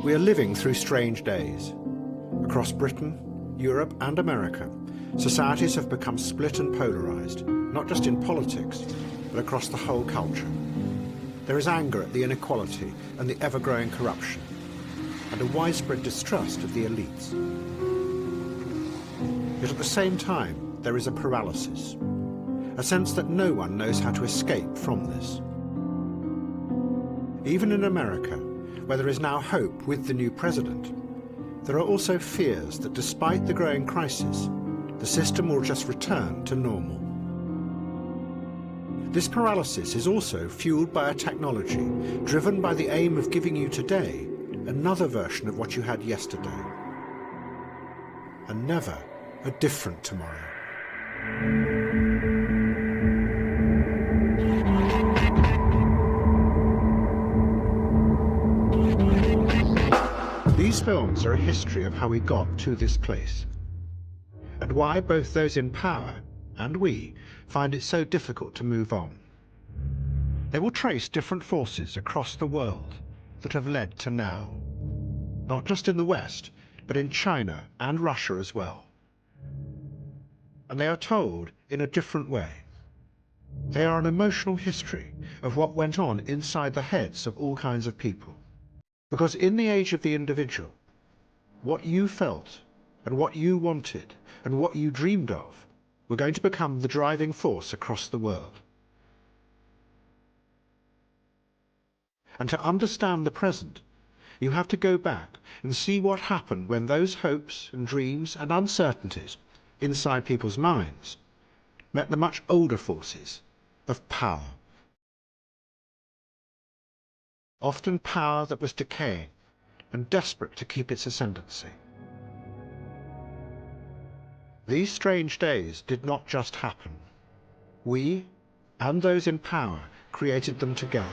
We are living through strange days. Across Britain, Europe and America, societies have become split and polarised, not just in politics, but across the whole culture. There is anger at the inequality and the ever-growing corruption, and a widespread distrust of the elites. Yet at the same time, there is a paralysis, a sense that no one knows how to escape from this. Even in America, where there is now hope with the new president, there are also fears that despite the growing crisis, the system will just return to normal. This paralysis is also fueled by a technology driven by the aim of giving you today another version of what you had yesterday, and never a different tomorrow. These films are a history of how we got to this place, and why both those in power and we find it so difficult to move on. They will trace different forces across the world that have led to now, not just in the West, but in China and Russia as well. And they are told in a different way. They are an emotional history of what went on inside the heads of all kinds of people. Because in the age of the individual, what you felt and what you wanted and what you dreamed of were going to become the driving force across the world. And to understand the present, you have to go back and see what happened when those hopes and dreams and uncertainties inside people's minds met the much older forces of power. Often power that was decaying and desperate to keep its ascendancy. These strange days did not just happen. We, and those in power, created them together.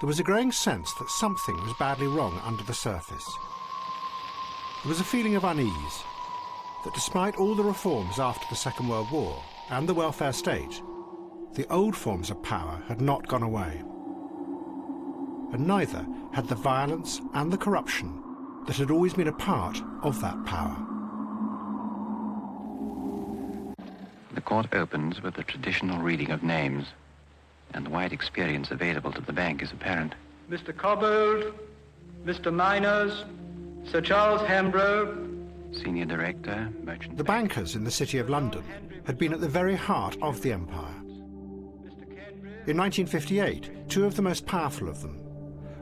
There was a growing sense that something was badly wrong under the surface. There was a feeling of unease, that despite all the reforms after the Second World War and the welfare state, the old forms of power had not gone away. And neither had the violence and the corruption that had always been a part of that power. The court opens with the traditional reading of names, and the wide experience available to the bank is apparent. Mr. Cobbold, Mr. Miners, Sir Charles Hambro. Senior Director, Merchant. The bankers in the City of London had been at the very heart of the empire. In 1958, two of the most powerful of them,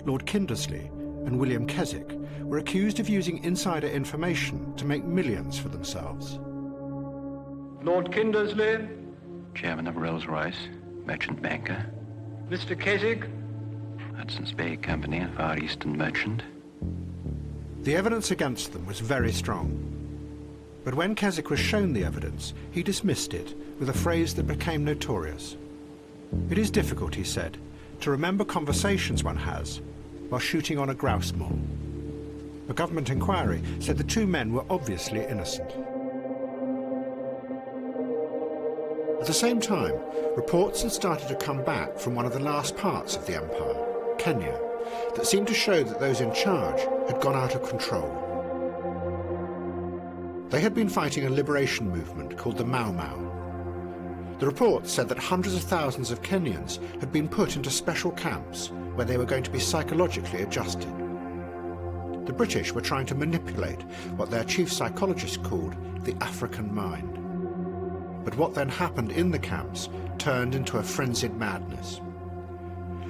Lord Kindersley and William Keswick were accused of using insider information to make millions for themselves. Lord Kindersley, Chairman of Rolls-Royce, merchant banker. Mr. Keswick, Hudson's Bay Company, Far Eastern merchant. The evidence against them was very strong. But when Keswick was shown the evidence, he dismissed it with a phrase that became notorious. It is difficult, he said, to remember conversations one has while shooting on a grouse moor. A government inquiry said the two men were obviously innocent. At the same time, reports had started to come back from one of the last parts of the empire, Kenya, that seemed to show that those in charge had gone out of control. They had been fighting a liberation movement called the Mau Mau. The reports said that hundreds of thousands of Kenyans had been put into special camps where they were going to be psychologically adjusted. The British were trying to manipulate what their chief psychologist called the African mind. But what then happened in the camps turned into a frenzied madness.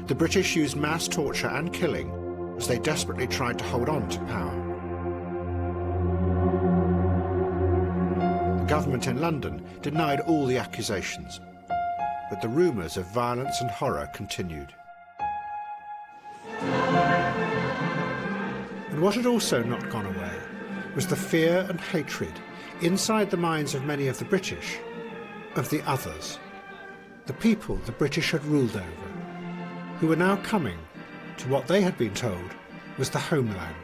The British used mass torture and killing as they desperately tried to hold on to power. The government in London denied all the accusations, but the rumours of violence and horror continued. And what had also not gone away was the fear and hatred inside the minds of many of the British of the others, the people the British had ruled over, who were now coming to what they had been told was the homeland.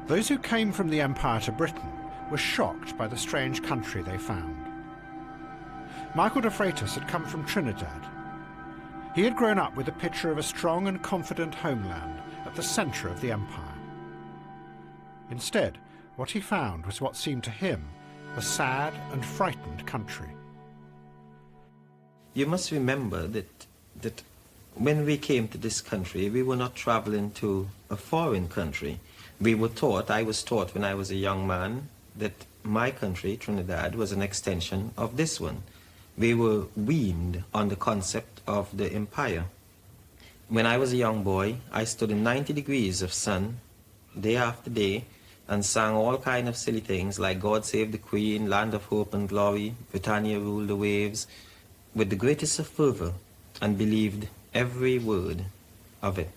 Those who came from the Empire to Britain were shocked by the strange country they found. Michael de Freitas had come from Trinidad. He had grown up with a picture of a strong and confident homeland at the centre of the empire. Instead, what he found was what seemed to him a sad and frightened country. You must remember that when we came to this country, we were not traveling to a foreign country. We were taught, I was taught when I was a young man, that my country, Trinidad, was an extension of this one. We were weaned on the concept of the empire. When I was a young boy, I stood in 90 degrees of sun, day after day, and sang all kind of silly things like God Save the Queen, Land of Hope and Glory, Britannia Rule the Waves, with the greatest of fervor, and believed every word of it.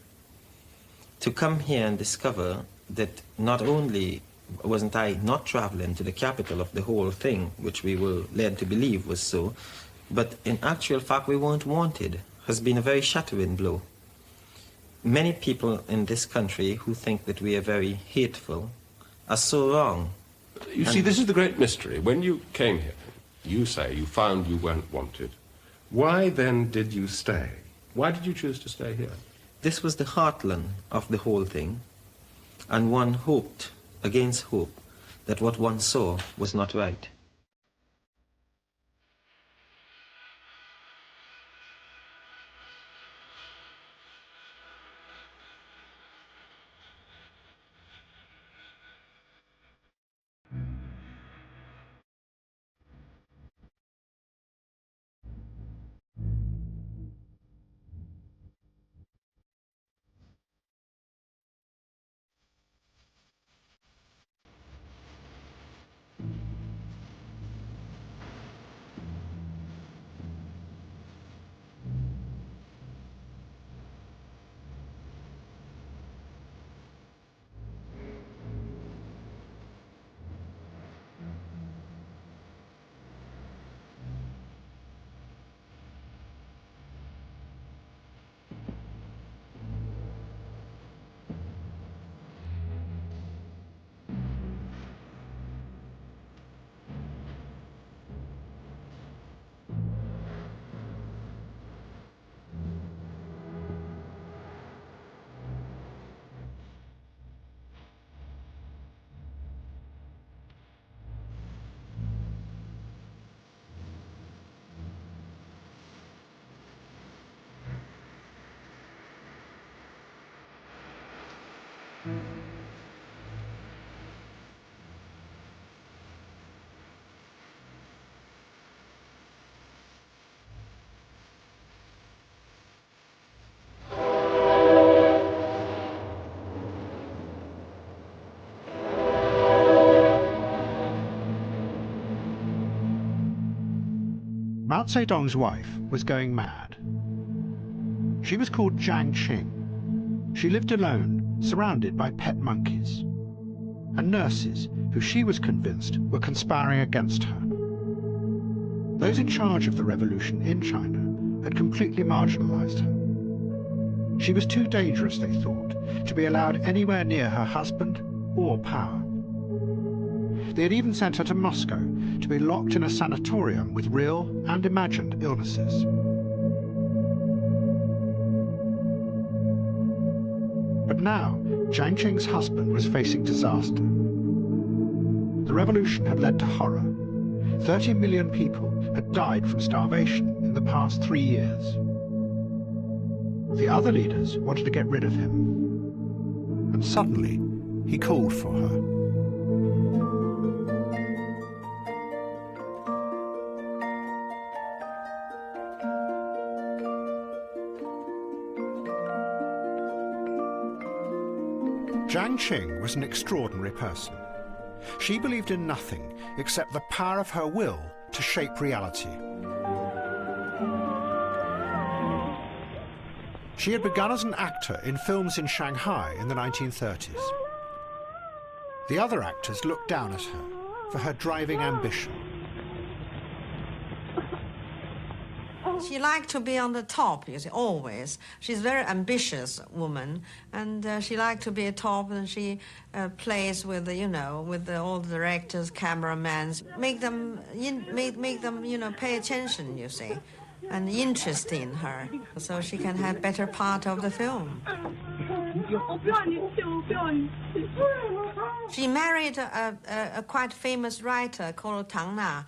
To come here and discover that not only wasn't I not traveling to the capital of the whole thing, which we were led to believe was so, but in actual fact we weren't wanted, has been a very shattering blow. Many people in this country who think that we are very hateful are so wrong. You see, this is the great mystery. When you came here, you say you found you weren't wanted. Why then did you stay? Why did you choose to stay here? This was the heartland of the whole thing, and one hoped, against hope, that what one saw was not right. Zedong's wife was going mad. She was called Jiang Qing. She lived alone, surrounded by pet monkeys, and nurses who she was convinced were conspiring against her. Those in charge of the revolution in China had completely marginalized her. She was too dangerous, they thought, to be allowed anywhere near her husband or power. They had even sent her to Moscow to be locked in a sanatorium with real and imagined illnesses. But now, Jiang Qing's husband was facing disaster. The revolution had led to horror. 30 million people had died from starvation in the past 3 years. The other leaders wanted to get rid of him. And suddenly, he called for her. Jiang Qing was an extraordinary person. She believed in nothing except the power of her will to shape reality. She had begun as an actor in films in Shanghai in the 1930s. The other actors looked down at her for her driving ambition. She liked to be on the top, you see, always. She's a very ambitious woman, and she liked to be a top, and she plays with, with all the directors, cameramans, make them, pay attention, you see, and interest in her, so she can have better part of the film. She married a quite famous writer called Tang Na,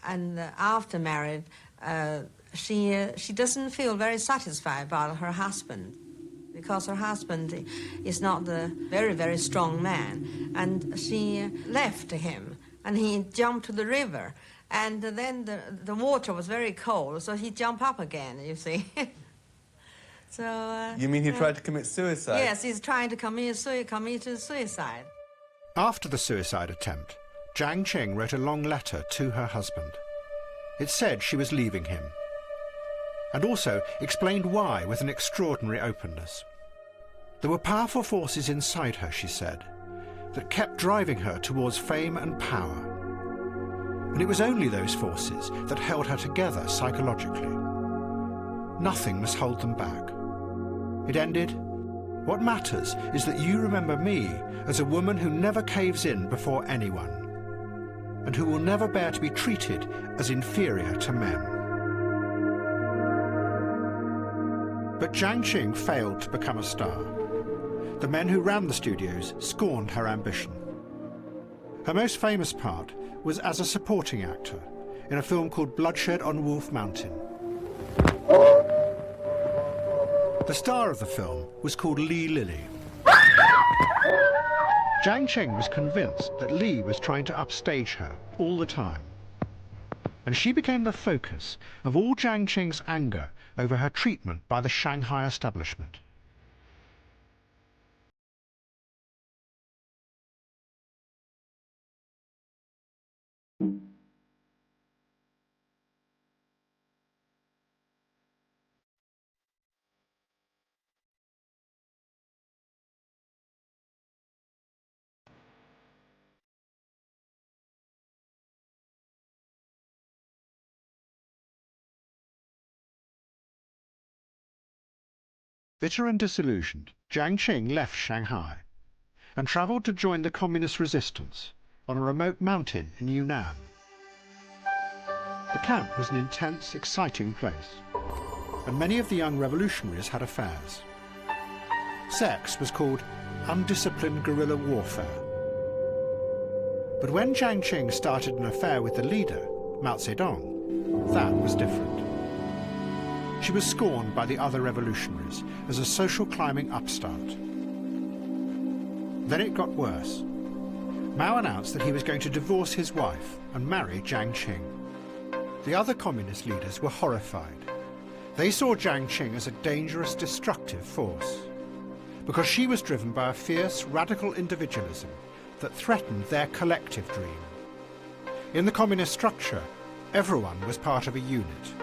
and after marriage, she doesn't feel very satisfied about her husband, because her husband is not the very, very strong man. And she left him, and he jumped to the river. And then the water was very cold, so he jumped up again, you see. So... you mean he tried to commit suicide? Yes, he's trying to commit suicide. After the suicide attempt, Jiang Qing wrote a long letter to her husband. It said she was leaving him, and also explained why with an extraordinary openness. There were powerful forces inside her, she said, that kept driving her towards fame and power. And it was only those forces that held her together psychologically. Nothing must hold them back. It ended, "What matters is that you remember me as a woman who never caves in before anyone, and who will never bear to be treated as inferior to men." But Jiang Qing failed to become a star. The men who ran the studios scorned her ambition. Her most famous part was as a supporting actor in a film called Bloodshed on Wolf Mountain. The star of the film was called Li Lily. Jiang Qing was convinced that Li was trying to upstage her all the time, and she became the focus of all Jiang Qing's anger over her treatment by the Shanghai establishment. Bitter and disillusioned, Jiang Qing left Shanghai and travelled to join the communist resistance on a remote mountain in Yunnan. The camp was an intense, exciting place, and many of the young revolutionaries had affairs. Sex was called undisciplined guerrilla warfare. But when Jiang Qing started an affair with the leader, Mao Zedong, that was different. She was scorned by the other revolutionaries as a social climbing upstart. Then it got worse. Mao announced that he was going to divorce his wife and marry Jiang Qing. The other communist leaders were horrified. They saw Jiang Qing as a dangerous, destructive force, because she was driven by a fierce, radical individualism that threatened their collective dream. In the communist structure, everyone was part of a unit.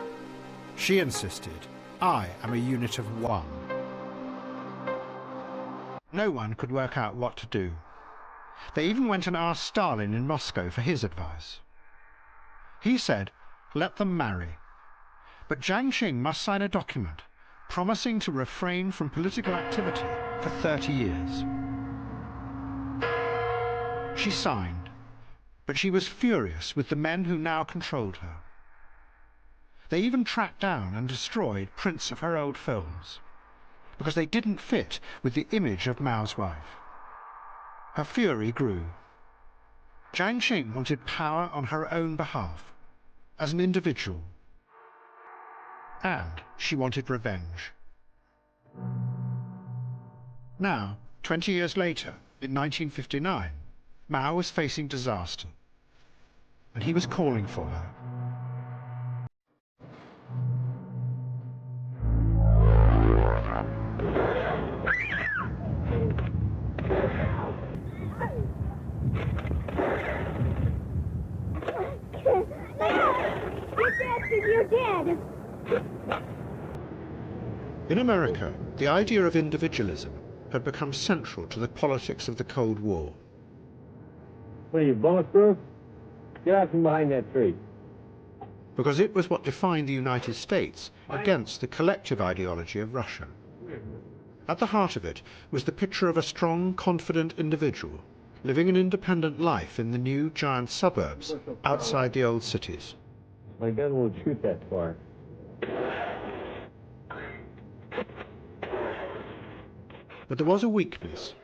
She insisted, I am a unit of one. No one could work out what to do. They even went and asked Stalin in Moscow for his advice. He said, let them marry. But Jiang Qing must sign a document promising to refrain from political activity for 30 years. She signed, but she was furious with the men who now controlled her. They even tracked down and destroyed prints of her old films, because they didn't fit with the image of Mao's wife. Her fury grew. Jiang Qing wanted power on her own behalf, as an individual, and she wanted revenge. Now, 20 years later, in 1959, Mao was facing disaster, and he was calling for her. You're dead. In America, the idea of individualism had become central to the politics of the Cold War. What are you, bulletproof? Get out from behind that tree. Because it was what defined the United States against the collective ideology of Russia. At the heart of it was the picture of a strong, confident individual living an independent life in the new giant suburbs outside the old cities. My gun won't shoot that far. But there was a weakness,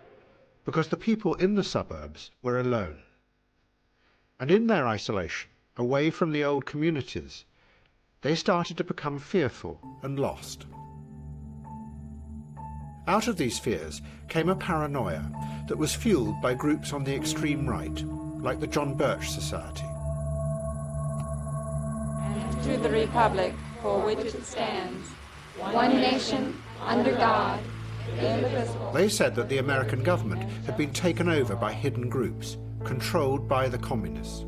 because the people in the suburbs were alone. And in their isolation, away from the old communities, they started to become fearful and lost. Out of these fears came a paranoia that was fueled by groups on the extreme right, like the John Birch Society. And to the republic for which it stands, one nation, under God, indivisible. They said that the American government had been taken over by hidden groups, controlled by the communists.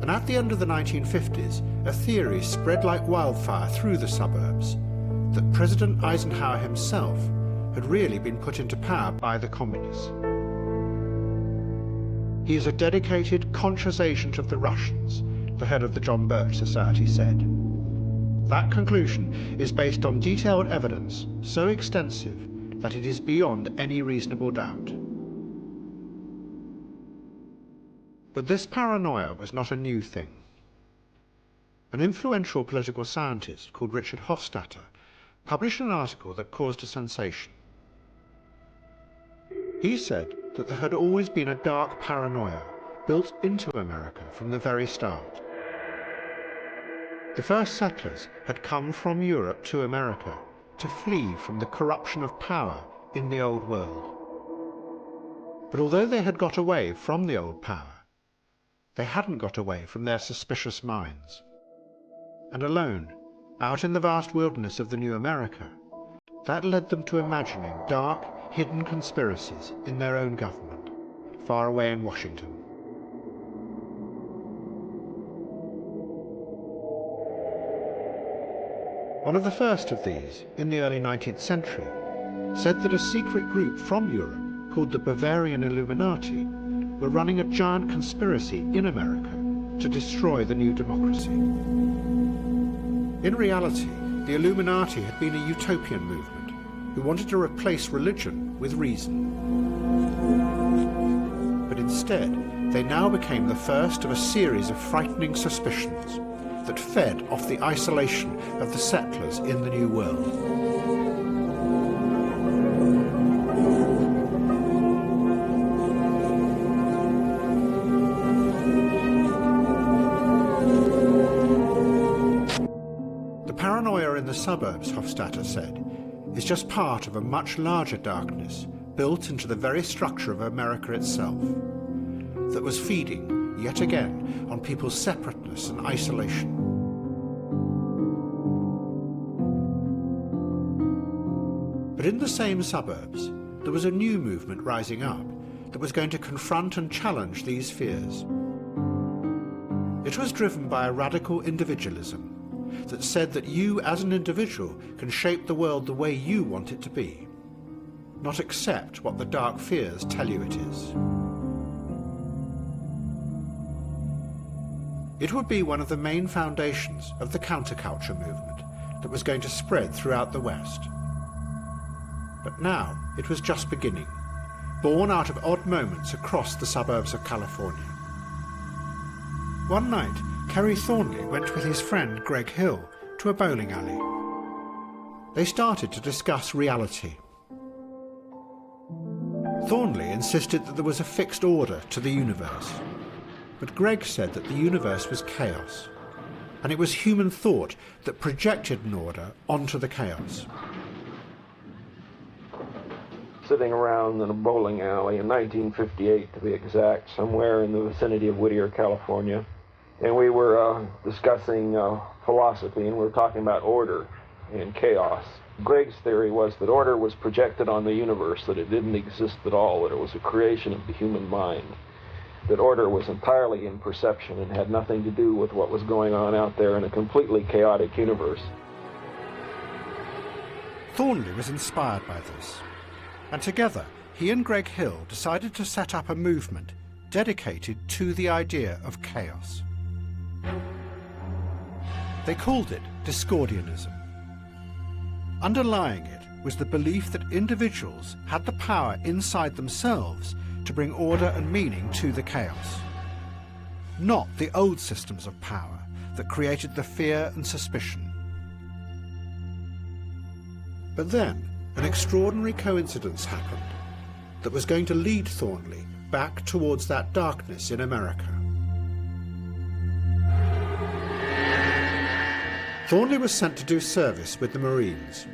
And at the end of the 1950s, a theory spread like wildfire through the suburbs that President Eisenhower himself had really been put into power by the communists. He is a dedicated, conscious agent of the Russians, the head of the John Birch Society said. That conclusion is based on detailed evidence so extensive that it is beyond any reasonable doubt. But this paranoia was not a new thing. An influential political scientist called Richard Hofstadter published an article that caused a sensation. He said that there had always been a dark paranoia built into America from the very start. The first settlers had come from Europe to America to flee from the corruption of power in the old world. But although they had got away from the old power, they hadn't got away from their suspicious minds. And alone, out in the vast wilderness of the new America, that led them to imagining dark, hidden conspiracies in their own government, far away in Washington. One of the first of these, in the early 19th century, said that a secret group from Europe, called the Bavarian Illuminati, were running a giant conspiracy in America to destroy the new democracy. In reality, the Illuminati had been a utopian movement who wanted to replace religion with reason. But instead, they now became the first of a series of frightening suspicions that fed off the isolation of the settlers in the New World. The paranoia in the suburbs, Hofstadter said, is just part of a much larger darkness built into the very structure of America itself, that was feeding, yet again, on people's separateness and isolation. But in the same suburbs, there was a new movement rising up that was going to confront and challenge these fears. It was driven by a radical individualism that said that you as an individual can shape the world the way you want it to be, not accept what the dark fears tell you it is. It would be one of the main foundations of the counterculture movement that was going to spread throughout the West. But now it was just beginning, born out of odd moments across the suburbs of California. One night, Kerry Thornley went with his friend Greg Hill to a bowling alley. They started to discuss reality. Thornley insisted that there was a fixed order to the universe, but Greg said that the universe was chaos, and it was human thought that projected an order onto the chaos. Sitting around in a bowling alley in 1958, to be exact, somewhere in the vicinity of Whittier, California, and we were discussing philosophy, and we were talking about order and chaos. Greg's theory was that order was projected on the universe, that it didn't exist at all, that it was a creation of the human mind, that order was entirely in perception and had nothing to do with what was going on out there in a completely chaotic universe. Thornley was inspired by this, and together he and Greg Hill decided to set up a movement dedicated to the idea of chaos. They called it Discordianism. Underlying it was the belief that individuals had the power inside themselves to bring order and meaning to the chaos, not the old systems of power that created the fear and suspicion. But then an extraordinary coincidence happened that was going to lead Thornley back towards that darkness in America. Thornley was sent to do service with the Marines,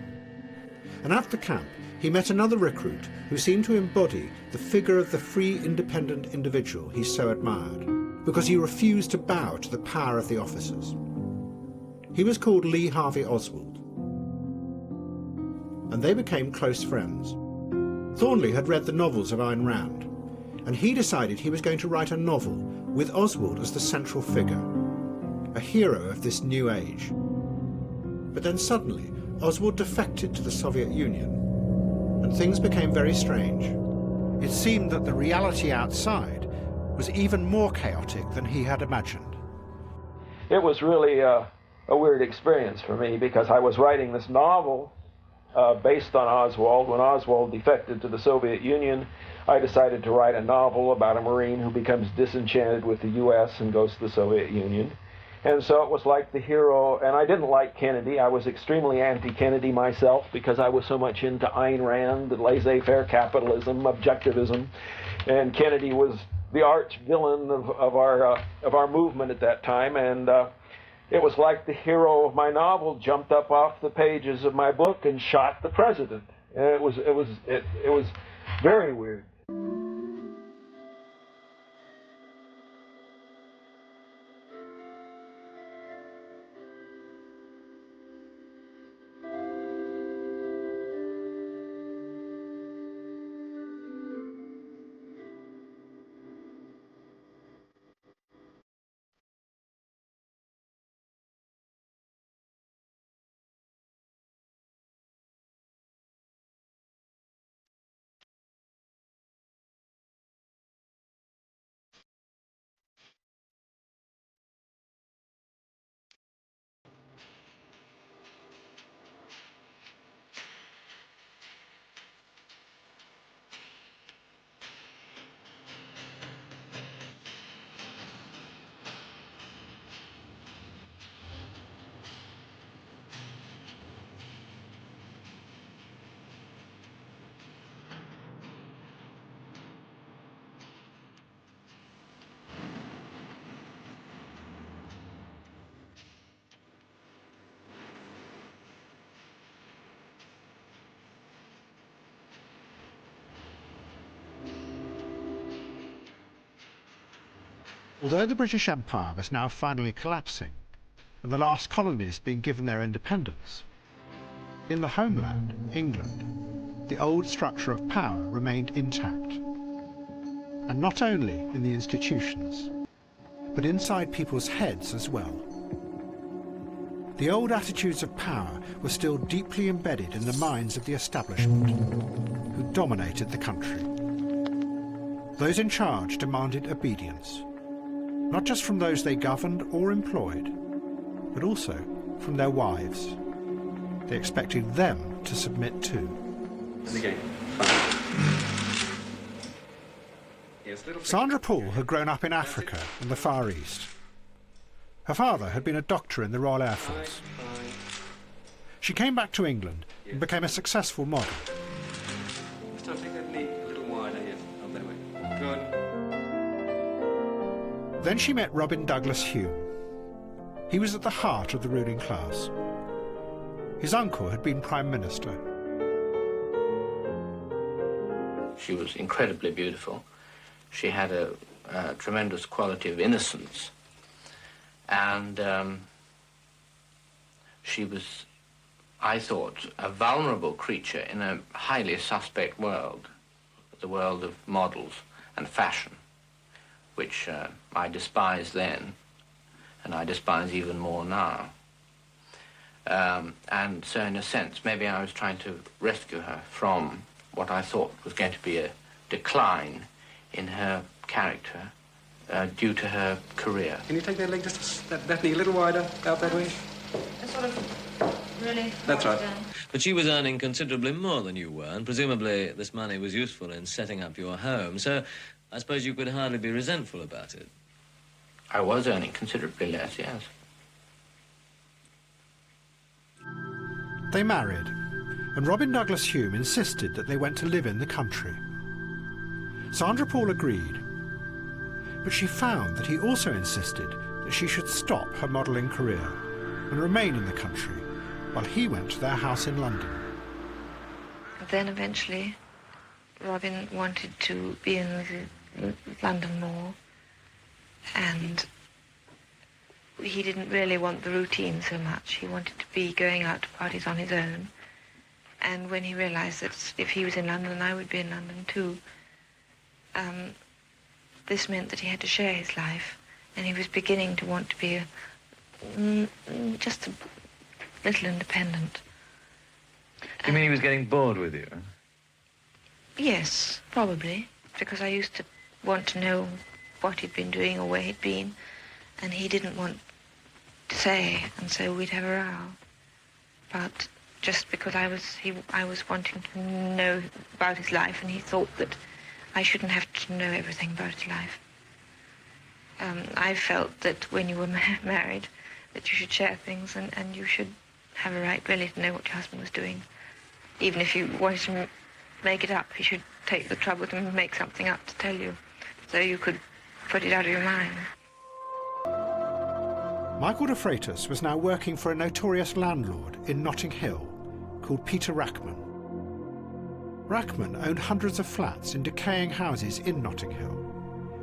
and at the camp he met another recruit who seemed to embody the figure of the free, independent individual he so admired, because he refused to bow to the power of the officers. He was called Lee Harvey Oswald, and they became close friends. Thornley had read the novels of Ayn Rand, and he decided he was going to write a novel with Oswald as the central figure, a hero of this new age. But then suddenly Oswald defected to the Soviet Union, and things became very strange. It seemed that the reality outside was even more chaotic than he had imagined. It was really a weird experience for me, because I was writing this novel based on Oswald. When Oswald defected to the Soviet Union, I decided to write a novel about a Marine who becomes disenchanted with the U.S. and goes to the Soviet Union. And so it was like the hero, and I didn't like Kennedy. I was extremely anti-Kennedy myself, because I was so much into Ayn Rand, laissez-faire capitalism, objectivism, and Kennedy was the arch villain of our movement at that time. And it was like the hero of my novel jumped up off the pages of my book and shot the president. And it was very weird. Although the British Empire was now finally collapsing, and the last colonies being given their independence, in the homeland, England, the old structure of power remained intact. And not only in the institutions, but inside people's heads as well. The old attitudes of power were still deeply embedded in the minds of the establishment, who dominated the country. Those in charge demanded obedience, not just from those they governed or employed, but also from their wives. They expected them to submit too. Sandra Poole had grown up in Africa and the Far East. Her father had been a doctor in the Royal Air Force. She came back to England and became a successful model. Then she met Robin Douglas Hume. He was at the heart of the ruling class. His uncle had been Prime Minister. She was incredibly beautiful. She had a tremendous quality of innocence. And she was, I thought, a vulnerable creature in a highly suspect world, the world of models and fashion, which I despised then, and I despise even more now. And so in a sense, maybe I was trying to rescue her from what I thought was going to be a decline in her character due to her career. Can you take that leg just that knee a little wider, out that way? Sort of really. That's right. But she was earning considerably more than you were, and presumably this money was useful in setting up your home, so I suppose you could hardly be resentful about it. I was earning considerably less, yes. They married, and Robin Douglas Hume insisted that they went to live in the country. Sandra Poole agreed, but she found that he also insisted that she should stop her modelling career and remain in the country while he went to their house in London. Then eventually Robin wanted to be in the London more, and he didn't really want the routine so much. He wanted to be going out to parties on his own. And when he realized that if he was in London, I would be in London too, this meant that he had to share his life, and he was beginning to want to be just a little independent. You mean he was getting bored with you? Yes, probably, because I used to want to know what he'd been doing or where he'd been, and he didn't want to say, and so we'd have a row. But just because I was wanting to know about his life, and he thought that I shouldn't have to know everything about his life. I felt that when you were married, that you should share things, and you should have a right really to know what your husband was doing. Even if you wanted to make it up, he should take the trouble to make something up to tell you, so you could put it out of your mind. Michael de Freitas was now working for a notorious landlord in Notting Hill called Peter Rackman. Rackman owned hundreds of flats in decaying houses in Notting Hill,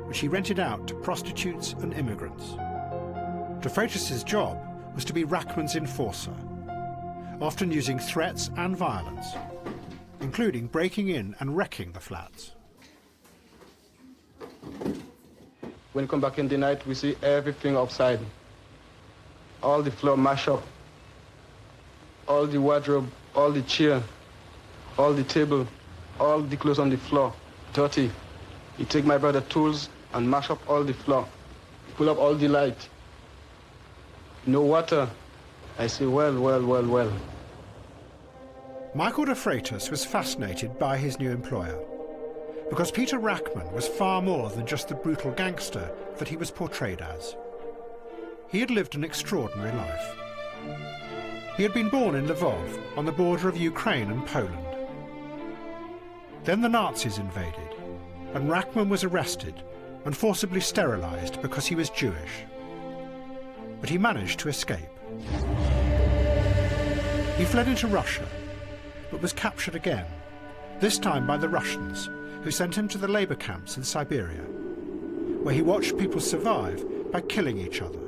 which he rented out to prostitutes and immigrants. De Freitas's job was to be Rackman's enforcer, often using threats and violence, including breaking in and wrecking the flats. When we come back in the night, we see everything outside. All the floor mashed up, all the wardrobe, all the chair, all the table, all the clothes on the floor, dirty. He take my brother's tools and mash up all the floor, pull up all the light. No water. I say, well. Michael de Freitas was fascinated by his new employer, because Peter Rackman was far more than just the brutal gangster that he was portrayed as. He had lived an extraordinary life. He had been born in Lvov, on the border of Ukraine and Poland. Then the Nazis invaded, and Rackman was arrested and forcibly sterilized because he was Jewish. But he managed to escape. He fled into Russia, but was captured again, this time by the Russians, who sent him to the labor camps in Siberia, where he watched people survive by killing each other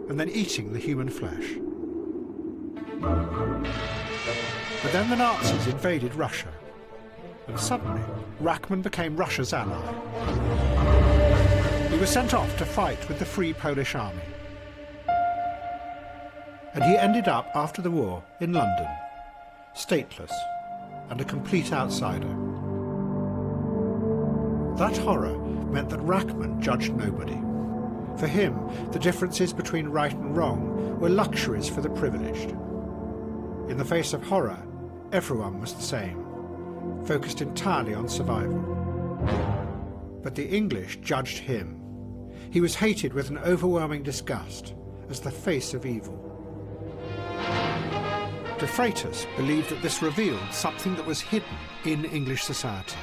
and then eating the human flesh. But then the Nazis invaded Russia, and suddenly Rackman became Russia's ally. He was sent off to fight with the Free Polish Army. And he ended up, after the war, in London, stateless and a complete outsider. That horror meant that Rachman judged nobody. For him, the differences between right and wrong were luxuries for the privileged. In the face of horror, everyone was the same, focused entirely on survival. But the English judged him. He was hated with an overwhelming disgust as the face of evil. De Freitas believed that this revealed something that was hidden in English society.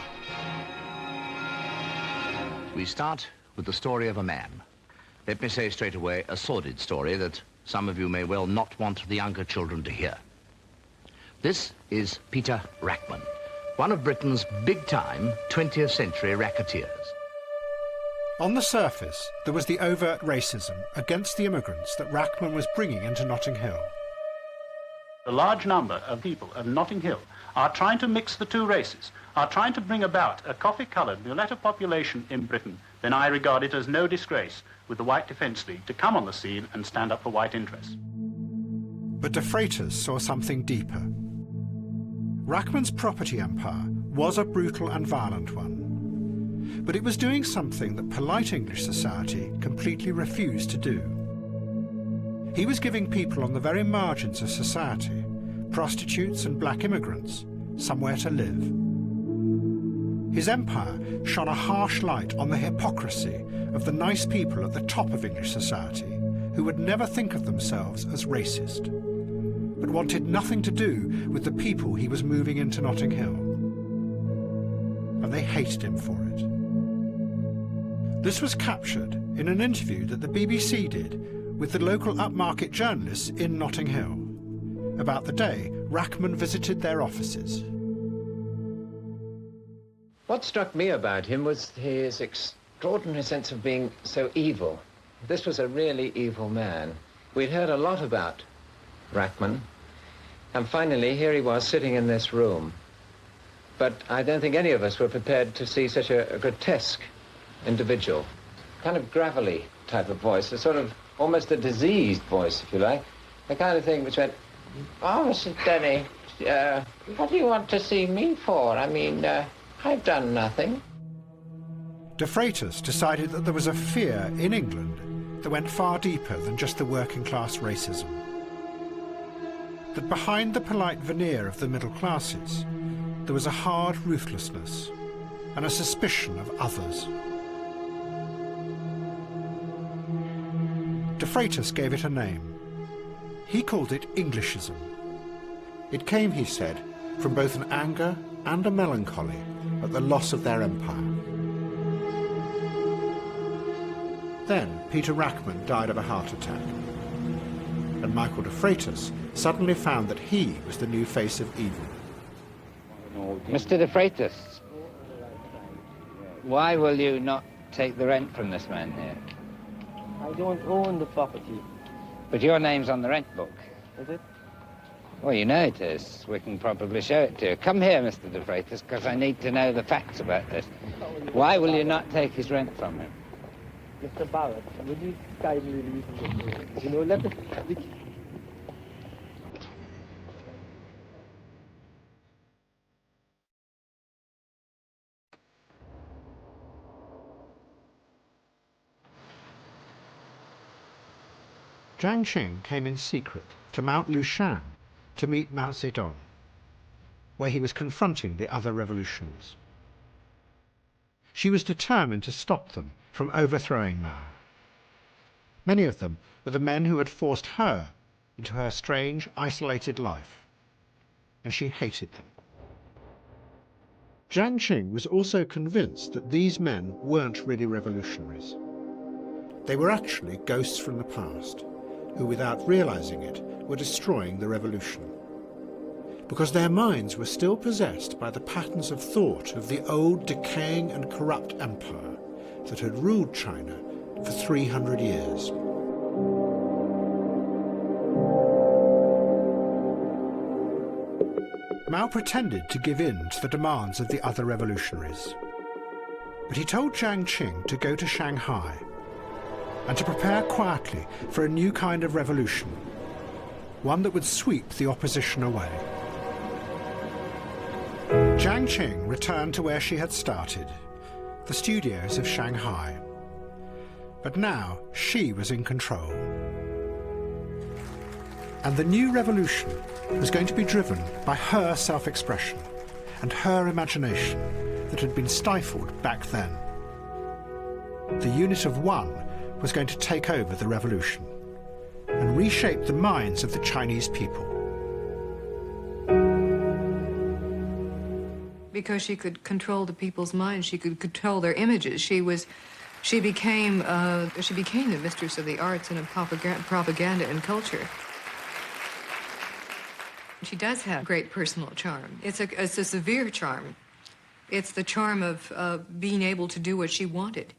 We start with the story of a man. Let me say straight away, a sordid story that some of you may well not want the younger children to hear. This is Peter Rachman, one of Britain's big-time 20th century racketeers. On the surface, there was the overt racism against the immigrants that Rachman was bringing into Notting Hill. A large number of people of Notting Hill are trying to mix the two races, are trying to bring about a coffee-coloured mulatto population in Britain. Then I regard it as no disgrace with the White Defence League to come on the scene and stand up for white interests. But De Freitas saw something deeper. Rachman's property empire was a brutal and violent one, but it was doing something that polite English society completely refused to do. He was giving people on the very margins of society, prostitutes and black immigrants, somewhere to live. His empire shone a harsh light on the hypocrisy of the nice people at the top of English society who would never think of themselves as racist, but wanted nothing to do with the people he was moving into Notting Hill. And they hated him for it. This was captured in an interview that the BBC did with the local upmarket journalists in Notting Hill about the day Rachman visited their offices. What struck me about him was his extraordinary sense of being so evil. This was a really evil man. We'd heard a lot about Rachman, and finally here he was sitting in this room. But I don't think any of us were prepared to see such a grotesque individual. Kind of gravelly type of voice, a sort of almost a diseased voice, if you like. The kind of thing which went, "Oh, Mr. Denny, what do you want to see me for? I mean, I've done nothing." De Freitas decided that there was a fear in England that went far deeper than just the working class racism. That behind the polite veneer of the middle classes, there was a hard ruthlessness and a suspicion of others. De Freitas gave it a name. He called it Englishism. It came, he said, from both an anger and a melancholy at the loss of their empire. Then Peter Rachman died of a heart attack, and Michael de Freitas suddenly found that he was the new face of evil. Mr. de Freitas, why will you not take the rent from this man here? I don't own the property. But your name's on the rent book. Is it? Well, you know it is. We can probably show it to you. Come here, Mr. de Freitas, because I need to know the facts about this. Why will you not take his rent from him? Mr. Barrett, will you kindly leave him? You know, let us... Jiang Qing came in secret to Mount Lushan to meet Mao Zedong, where he was confronting the other revolutionaries. She was determined to stop them from overthrowing Mao. Many of them were the men who had forced her into her strange, isolated life, and she hated them. Jiang Qing was also convinced that these men weren't really revolutionaries. They were actually ghosts from the past, who, without realizing it, were destroying the revolution. Because their minds were still possessed by the patterns of thought of the old, decaying and corrupt empire that had ruled China for 300 years. Mao pretended to give in to the demands of the other revolutionaries. But he told Jiang Qing to go to Shanghai and to prepare quietly for a new kind of revolution, one that would sweep the opposition away. Jiang Qing returned to where she had started, the studios of Shanghai. But now she was in control. And the new revolution was going to be driven by her self-expression and her imagination that had been stifled back then. The unit of one was going to take over the revolution and reshape the minds of the Chinese people. Because she could control the people's minds, she could control their images. She became the mistress of the arts and of propaganda and culture. She does have great personal charm. It's a severe charm. It's the charm of being able to do what she wanted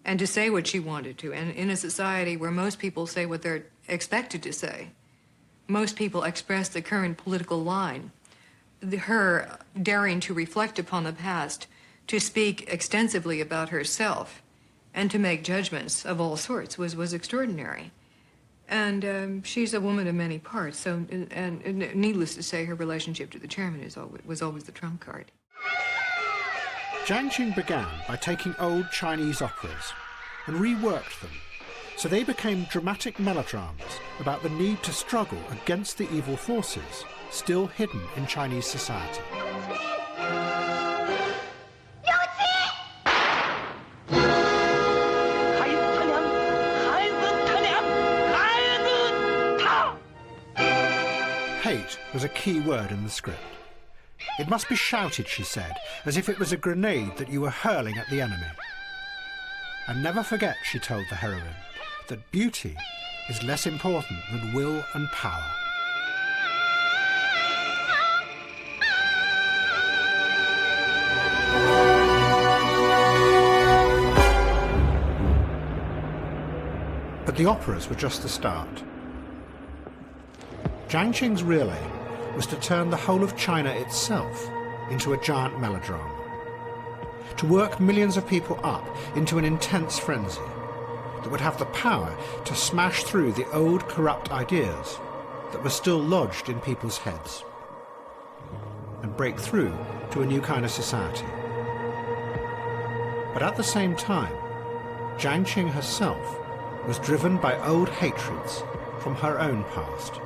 and to say what she wanted to. And in a society where most people say what they're expected to say, most people express the current political line. Her daring to reflect upon the past, to speak extensively about herself, and to make judgments of all sorts was extraordinary. And she's a woman of many parts, so, and needless to say, her relationship to the chairman was always the trump card. Jiang Qing began by taking old Chinese operas and reworked them, so they became dramatic melodramas about the need to struggle against the evil forces still hidden in Chinese society. Hate was a key word in the script. It must be shouted, she said, as if it was a grenade that you were hurling at the enemy. And never forget, she told the heroine, that beauty is less important than will and power. But the operas were just the start. Jiang Qing's real aim was to turn the whole of China itself into a giant melodrama, to work millions of people up into an intense frenzy that would have the power to smash through the old corrupt ideas that were still lodged in people's heads and break through to a new kind of society. But at the same time, Jiang Qing herself was driven by old hatreds from her own past.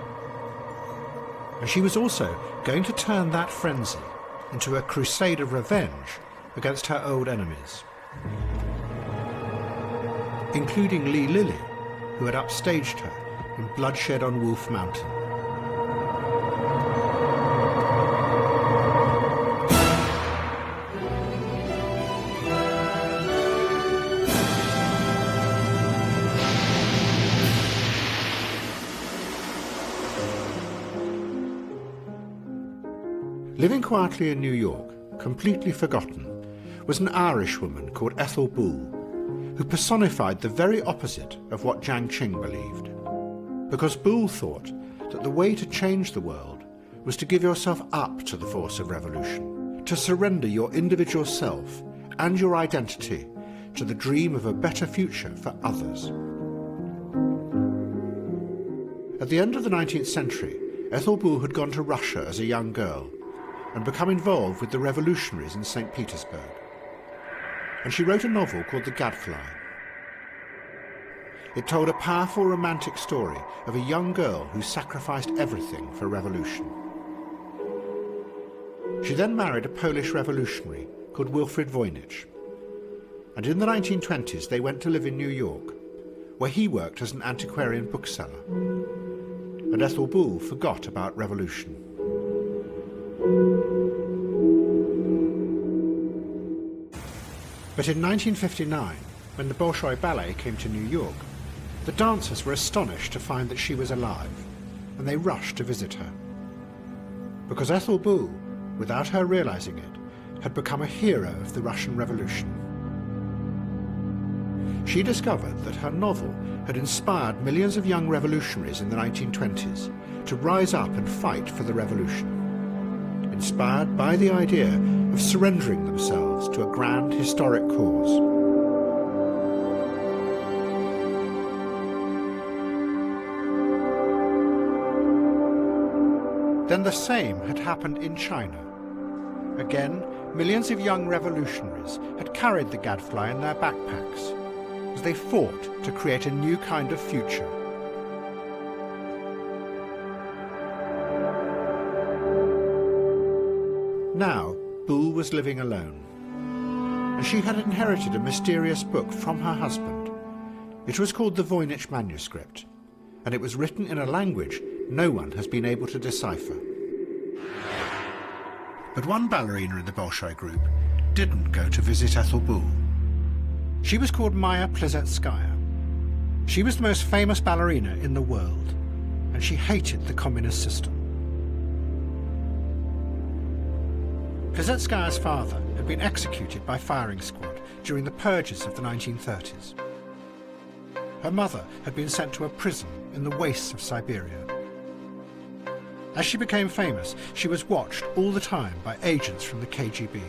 And she was also going to turn that frenzy into a crusade of revenge against her old enemies, including Li Lili, who had upstaged her in Bloodshed on Wolf Mountain. Living quietly in New York, completely forgotten, was an Irish woman called Ethel Bull, who personified the very opposite of what Jiang Qing believed. Because Bull thought that the way to change the world was to give yourself up to the force of revolution, to surrender your individual self and your identity to the dream of a better future for others. At the end of the 19th century, Ethel Bull had gone to Russia as a young girl and become involved with the revolutionaries in St. Petersburg. And she wrote a novel called The Gadfly. It told a powerful romantic story of a young girl who sacrificed everything for revolution. She then married a Polish revolutionary called Wilfrid Voynich. And in the 1920s they went to live in New York, where he worked as an antiquarian bookseller. And Ethel Bull forgot about revolution. But in 1959, when the Bolshoi Ballet came to New York, the dancers were astonished to find that she was alive, and they rushed to visit her. Because Ethel Bull, without her realizing it, had become a hero of the Russian Revolution. She discovered that her novel had inspired millions of young revolutionaries in the 1920s to rise up and fight for the revolution, inspired by the idea of surrendering themselves to a grand historic cause. then the same had happened in China. Again, millions of young revolutionaries had carried the gadfly in their backpacks as they fought to create a new kind of future. Now, Boole was living alone, and she had inherited a mysterious book from her husband. It was called the Voynich manuscript, and it was written in a language no one has been able to decipher. But one ballerina in the Bolshoi group didn't go to visit Ethel Boole. She was called Maya Plisetskaya. She was the most famous ballerina in the world, and she hated the communist system. Plisetskaya's father had been executed by firing squad during the purges of the 1930s. Her mother had been sent to a prison in the wastes of Siberia. As she became famous, she was watched all the time by agents from the KGB.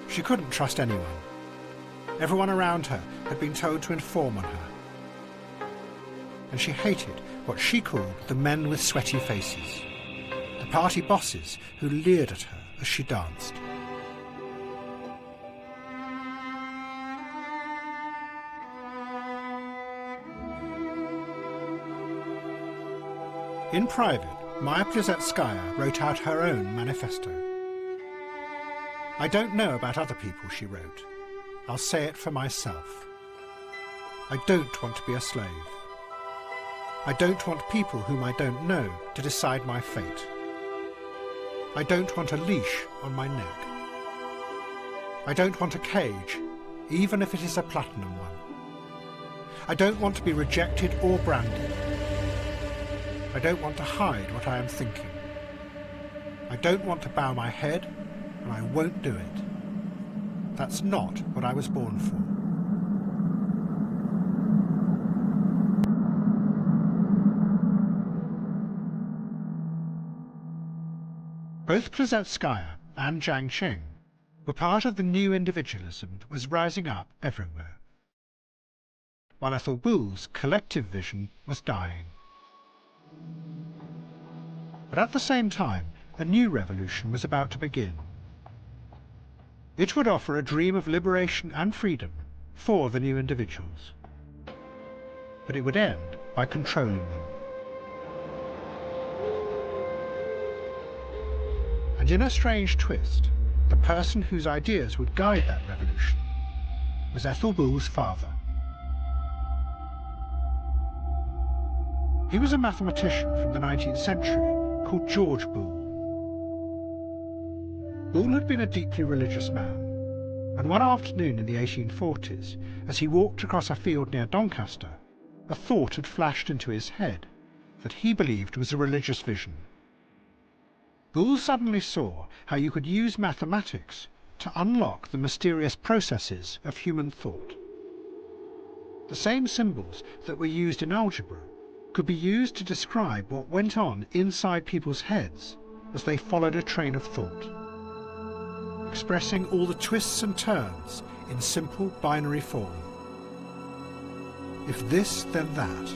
She couldn't trust anyone. Everyone around her had been told to inform on her. And she hated what she called the men with sweaty faces, the party bosses who leered at her as she danced. In private, Maya Plisetskaya wrote out her own manifesto. "I don't know about other people," she wrote. "I'll say it for myself. I don't want to be a slave. I don't want people whom I don't know to decide my fate. I don't want a leash on my neck. I don't want a cage, even if it is a platinum one. I don't want to be rejected or branded. I don't want to hide what I am thinking. I don't want to bow my head, and I won't do it. That's not what I was born for." Both Plisetskaya and Jiang Qing were part of the new individualism that was rising up everywhere, while Ethel Boole's collective vision was dying. But at the same time, a new revolution was about to begin. It would offer a dream of liberation and freedom for the new individuals. But it would end by controlling them. And in a strange twist, the person whose ideas would guide that revolution was Ethel Boole's father. He was a mathematician from the 19th century called George Boole. Boole had been a deeply religious man, and one afternoon in the 1840s, as he walked across a field near Doncaster, a thought had flashed into his head that he believed was a religious vision. Boole suddenly saw how you could use mathematics to unlock the mysterious processes of human thought. The same symbols that were used in algebra could be used to describe what went on inside people's heads as they followed a train of thought, expressing all the twists and turns in simple binary form. If this, then that.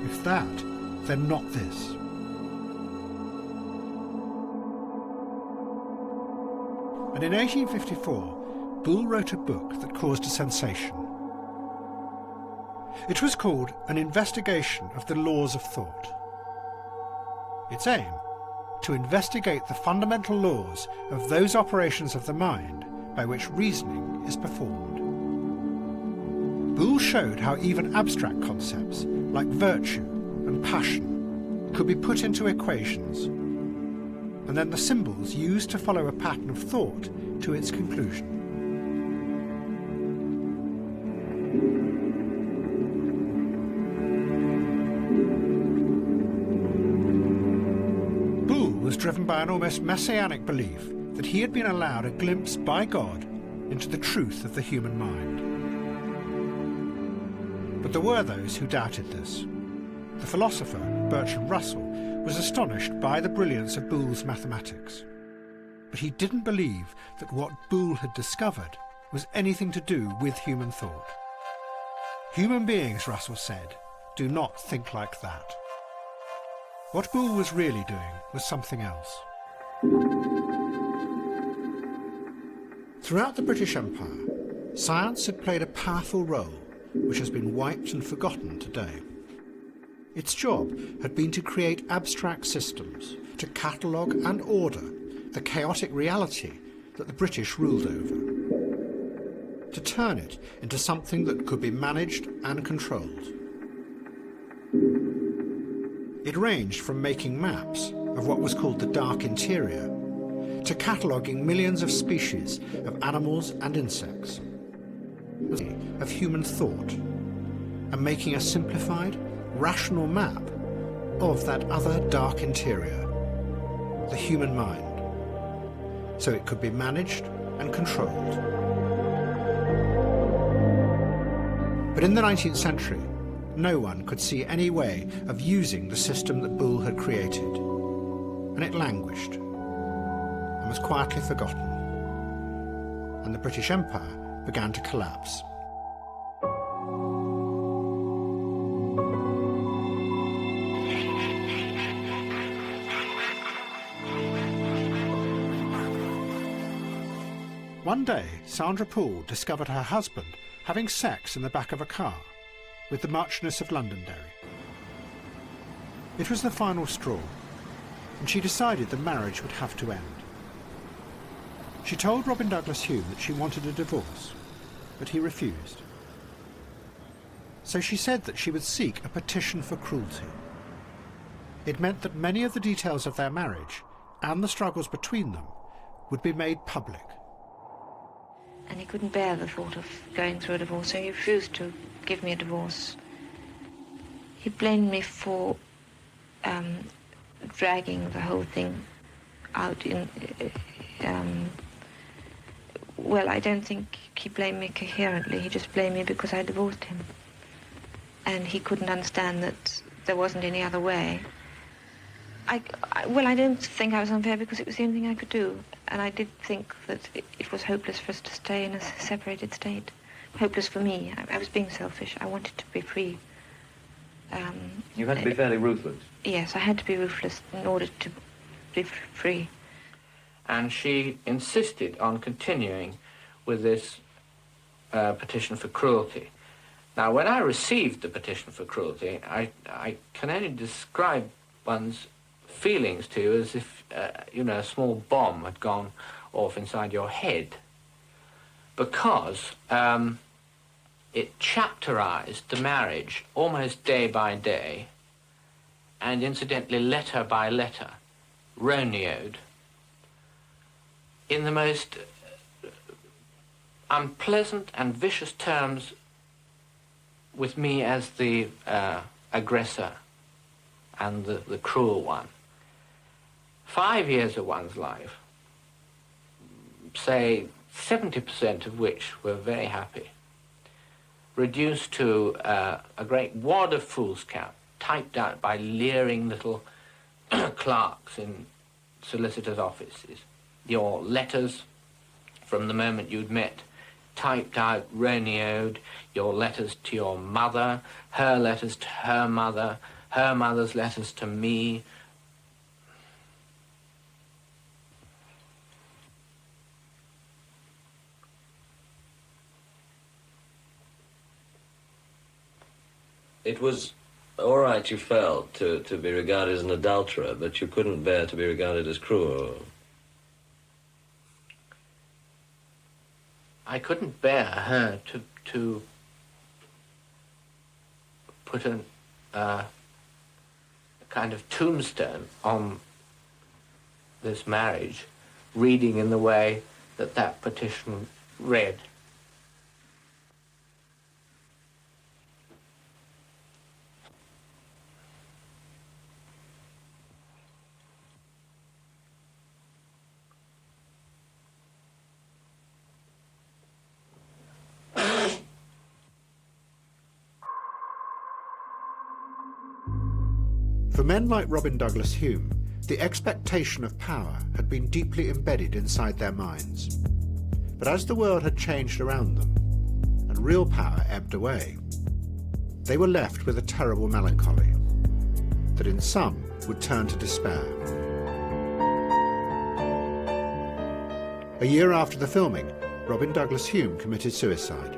If that, then not this. And in 1854, Boole wrote a book that caused a sensation. It was called An Investigation of the Laws of Thought. Its aim, to investigate the fundamental laws of those operations of the mind by which reasoning is performed. Boole showed how even abstract concepts like virtue and passion could be put into equations, and then the symbols used to follow a pattern of thought to its conclusion. Was driven by an almost messianic belief that he had been allowed a glimpse by God into the truth of the human mind. But there were those who doubted this. The philosopher Bertrand Russell was astonished by the brilliance of Boole's mathematics, but he didn't believe that what Boole had discovered was anything to do with human thought. Human beings, Russell said, do not think like that. What Boole was really doing was something else. Throughout the British Empire, science had played a powerful role which has been wiped and forgotten today. Its job had been to create abstract systems, to catalogue and order the chaotic reality that the British ruled over, to turn it into something that could be managed and controlled. It ranged from making maps of what was called the dark interior to cataloguing millions of species of animals and insects, of human thought, and making a simplified, rational map of that other dark interior, the human mind, so it could be managed and controlled. But in the 19th century, no one could see any way of using the system that Boole had created, and it languished and was quietly forgotten, and the British Empire began to collapse. One day, Sandra Poole discovered her husband having sex in the back of a car with the Marchioness of Londonderry. It was the final straw, and she decided the marriage would have to end. She told Robin Douglas Hume that she wanted a divorce, but he refused. So she said that she would seek a petition for cruelty. It meant that many of the details of their marriage and the struggles between them would be made public. And he couldn't bear the thought of going through a divorce, so he refused to give me a divorce. He blamed me for dragging the whole thing out in... well, I don't think he blamed me coherently. He just blamed me because I divorced him. And he couldn't understand that there wasn't any other way. Well, I don't think I was unfair because it was the only thing I could do. And I did think that it was hopeless for us to stay in a separated state. Hopeless for me. I was being selfish. I wanted to be free. You had to be fairly ruthless. Yes, I had to be ruthless in order to be free. And she insisted on continuing with this petition for cruelty. Now, when I received the petition for cruelty, I can only describe one's feelings to you as if, you know, a small bomb had gone off inside your head, because it chapterized the marriage almost day by day, and incidentally letter by letter, Romeo'd, in the most unpleasant and vicious terms with me as the aggressor and the cruel one. 5 years of one's life, say 70% of which were very happy, reduced to a great wad of foolscap typed out by leering little clerks in solicitors' offices. Your letters from the moment you'd met, typed out, Romeo'd, your letters to your mother, her letters to her mother's letters to me. It was all right, you felt, to be regarded as an adulterer, but you couldn't bear to be regarded as cruel. I couldn't bear her to put a kind of tombstone on this marriage, reading in the way that that petition read. For men like Robin Douglas Hume, the expectation of power had been deeply embedded inside their minds. But as the world had changed around them, and real power ebbed away, they were left with a terrible melancholy, that in some would turn to despair. A year after the filming, Robin Douglas Hume committed suicide.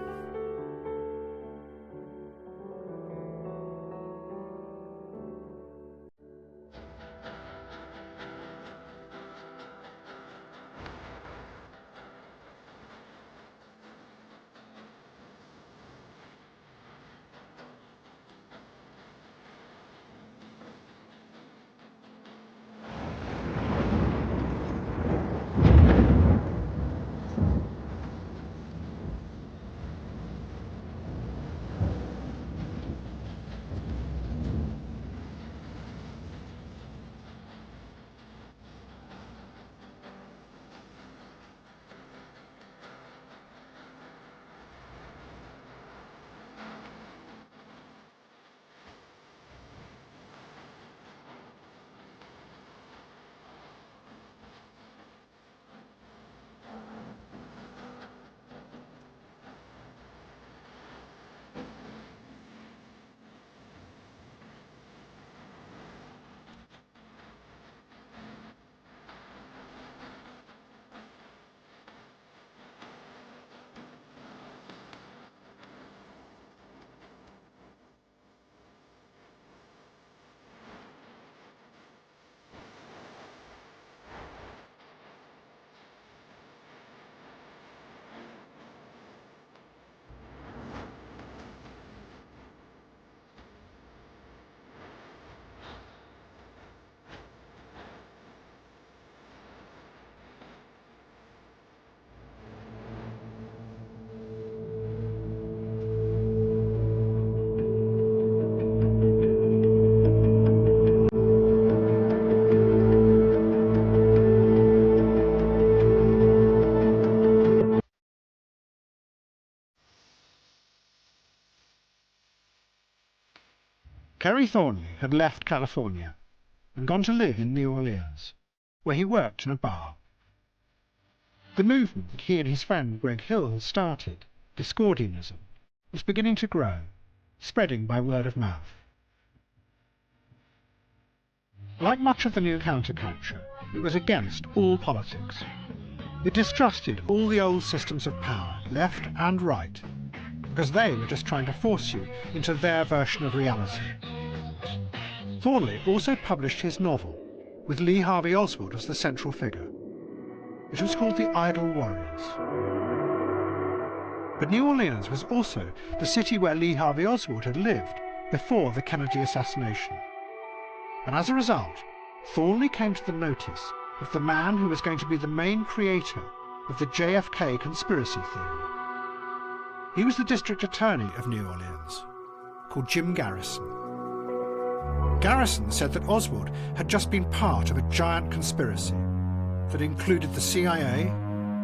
Kerry Thornley had left California and gone to live in New Orleans, where he worked in a bar. The movement he and his friend Greg Hill had started, Discordianism, was beginning to grow, spreading by word of mouth. Like much of the new counterculture, it was against all politics. It distrusted all the old systems of power, left and right, because they were just trying to force you into their version of reality. Thornley also published his novel, with Lee Harvey Oswald as the central figure. It was called The Idle Warriors. But New Orleans was also the city where Lee Harvey Oswald had lived before the Kennedy assassination. And as a result, Thornley came to the notice of the man who was going to be the main creator of the JFK conspiracy theory. He was the district attorney of New Orleans, called Jim Garrison. Garrison said that Oswald had just been part of a giant conspiracy that included the CIA,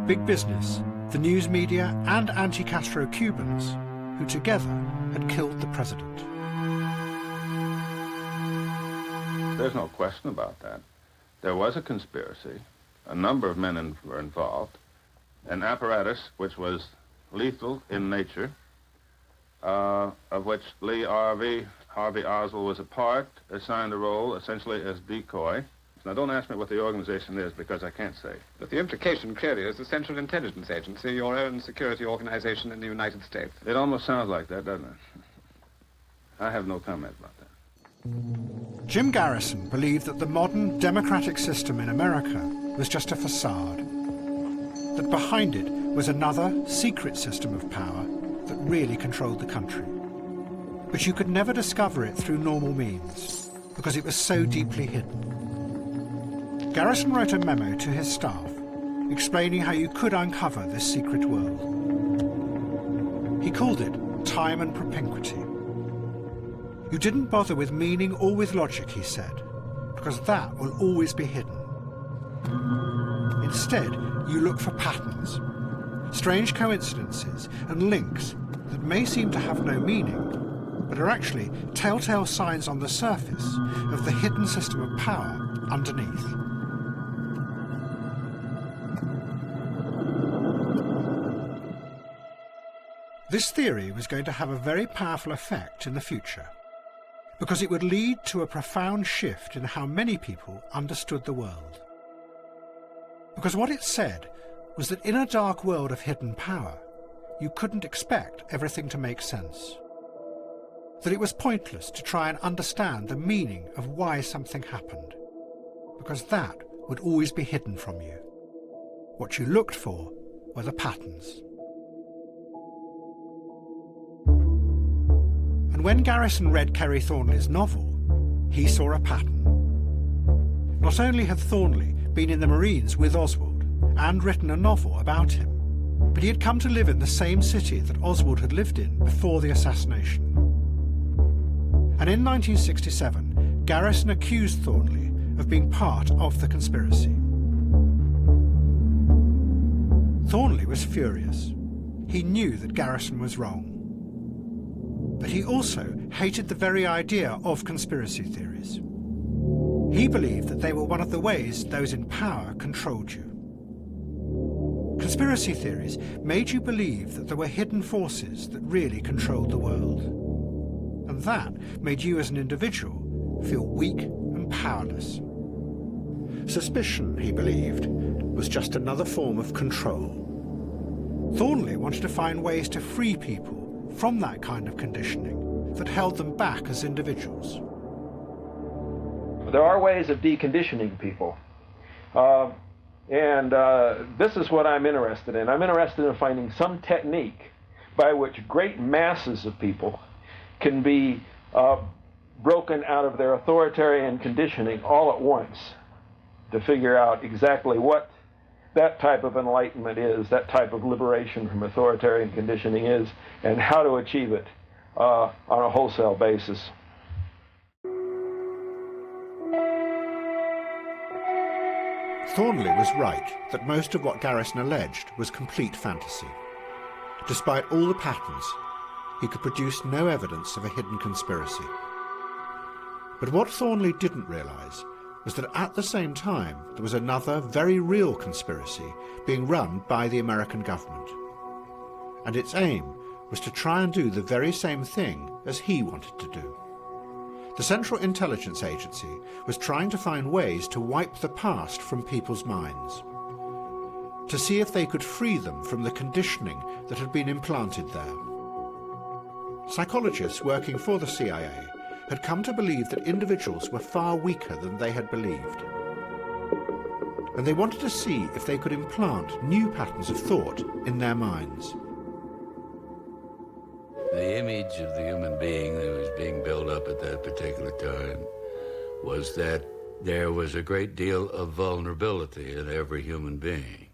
big business, the news media, and anti-Castro Cubans, who together had killed the president. There's no question about that. There was a conspiracy. A number of men were involved. An apparatus which was lethal in nature, of which Lee Harvey Oswald was a part, assigned a role essentially as decoy. Now, don't ask me what the organization is, because I can't say. But the implication clearly is the Central Intelligence Agency, your own security organization in the United States. It almost sounds like that, doesn't it? I have no comment about that. Jim Garrison believed that the modern democratic system in America was just a facade, that behind it was another secret system of power that really controlled the country. But you could never discover it through normal means, because it was so deeply hidden. Garrison wrote a memo to his staff, explaining how you could uncover this secret world. He called it time and propinquity. You didn't bother with meaning or with logic, he said, because that will always be hidden. Instead, you look for patterns, strange coincidences and links that may seem to have no meaning, but are actually telltale signs on the surface of the hidden system of power underneath. This theory was going to have a very powerful effect in the future. because it would lead to a profound shift in how many people understood the world. Because what it said was that in a dark world of hidden power, you couldn't expect everything to make sense. That it was pointless to try and understand the meaning of why something happened, because that would always be hidden from you. What you looked for were the patterns. And when Garrison read Kerry Thornley's novel, he saw a pattern. Not only had Thornley been in the Marines with Oswald and written a novel about him, but he had come to live in the same city that Oswald had lived in before the assassination. And in 1967, Garrison accused Thornley of being part of the conspiracy. Thornley was furious. He knew that Garrison was wrong. But he also hated the very idea of conspiracy theories. He believed that they were one of the ways those in power controlled you. Conspiracy theories made you believe that there were hidden forces that really controlled the world. And that made you as an individual feel weak and powerless. Suspicion, he believed, was just another form of control. Thornley wanted to find ways to free people from that kind of conditioning that held them back as individuals. There are ways of deconditioning people. This is what I'm interested in. I'm interested in finding some technique by which great masses of people can be broken out of their authoritarian conditioning all at once, to figure out exactly what that type of enlightenment is, that type of liberation from authoritarian conditioning is, and how to achieve it on a wholesale basis. Thornley was right that most of what Garrison alleged was complete fantasy. Despite all the patterns, he could produce no evidence of a hidden conspiracy. But what Thornley didn't realise was that at the same time there was another very real conspiracy being run by the American government. And its aim was to try and do the very same thing as he wanted to do. The Central Intelligence Agency was trying to find ways to wipe the past from people's minds, to see if they could free them from the conditioning that had been implanted there. Psychologists working for the CIA had come to believe that individuals were far weaker than they had believed. And they wanted to see if they could implant new patterns of thought in their minds. The image of the human being that was being built up at that particular time was that there was a great deal of vulnerability in every human being,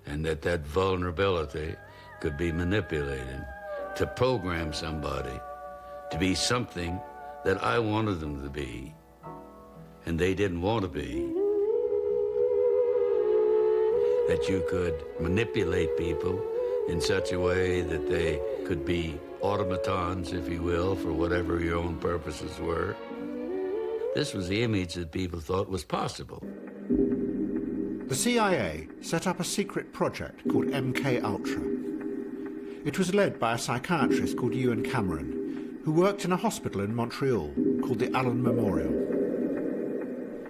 and that that vulnerability could be manipulated to program somebody to be something that I wanted them to be, and they didn't want to be. That you could manipulate people in such a way that they could be automatons, if you will, for whatever your own purposes were. This was the image that people thought was possible. The CIA set up a secret project called MK-Ultra. It was led by a psychiatrist called Ewan Cameron, who worked in a hospital in Montreal called the Allen Memorial.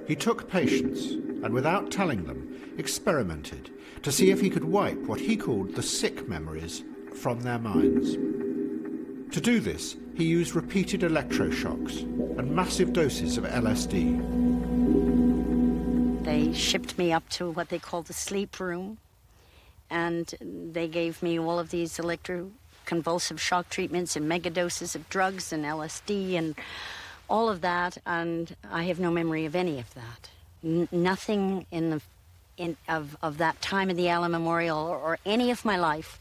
He took patients and, without telling them, experimented to see if he could wipe what he called the sick memories from their minds. To do this, he used repeated electroshocks and massive doses of LSD. They shipped me up to what they call the sleep room, and they gave me all of these electroconvulsive shock treatments and megadoses of drugs and LSD and all of that, and I have no memory of any of that. Nothing of that time in the Allen Memorial or any of my life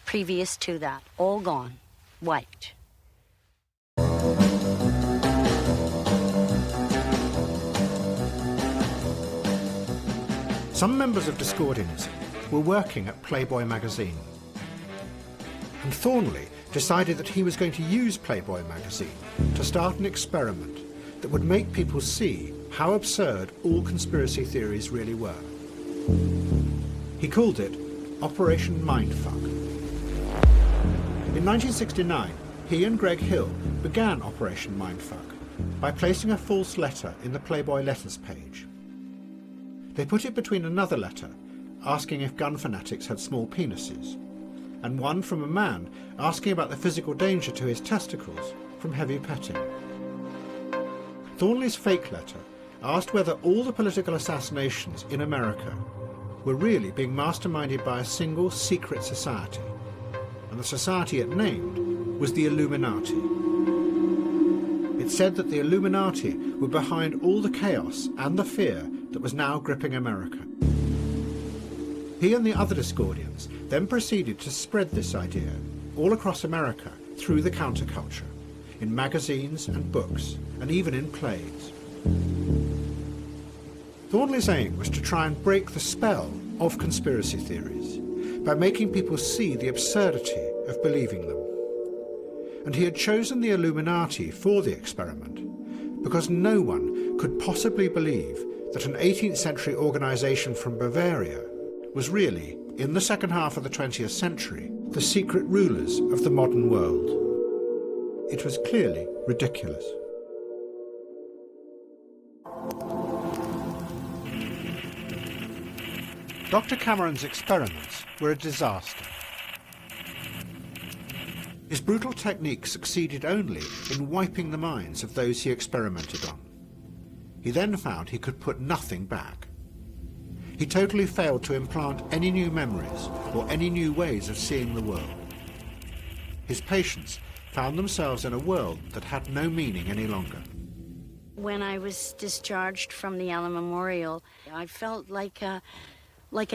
previous to that. All gone. Wiped. Some members of Discordianism were working at Playboy magazine. And Thornley decided that he was going to use Playboy magazine to start an experiment that would make people see how absurd all conspiracy theories really were. He called it Operation Mindfuck. In 1969, he and Greg Hill began Operation Mindfuck by placing a false letter in the Playboy letters page. They put it between another letter asking if gun fanatics had small penises, and one from a man asking about the physical danger to his testicles from heavy petting. Thornley's fake letter asked whether all the political assassinations in America were really being masterminded by a single secret society, and the society it named was the Illuminati. It said that the Illuminati were behind all the chaos and the fear that was now gripping America. He and the other Discordians then proceeded to spread this idea all across America through the counterculture, in magazines and books, and even in plays. Thornley's aim was to try and break the spell of conspiracy theories by making people see the absurdity of believing them. And he had chosen the Illuminati for the experiment because no one could possibly believe that an 18th century organisation from Bavaria was really, in the second half of the 20th century, the secret rulers of the modern world. It was clearly ridiculous. Dr. Cameron's experiments were a disaster. His brutal technique succeeded only in wiping the minds of those he experimented on. He then found he could put nothing back. He totally failed to implant any new memories or any new ways of seeing the world. His patients found themselves in a world that had no meaning any longer. When I was discharged from the Allen Memorial, I felt like an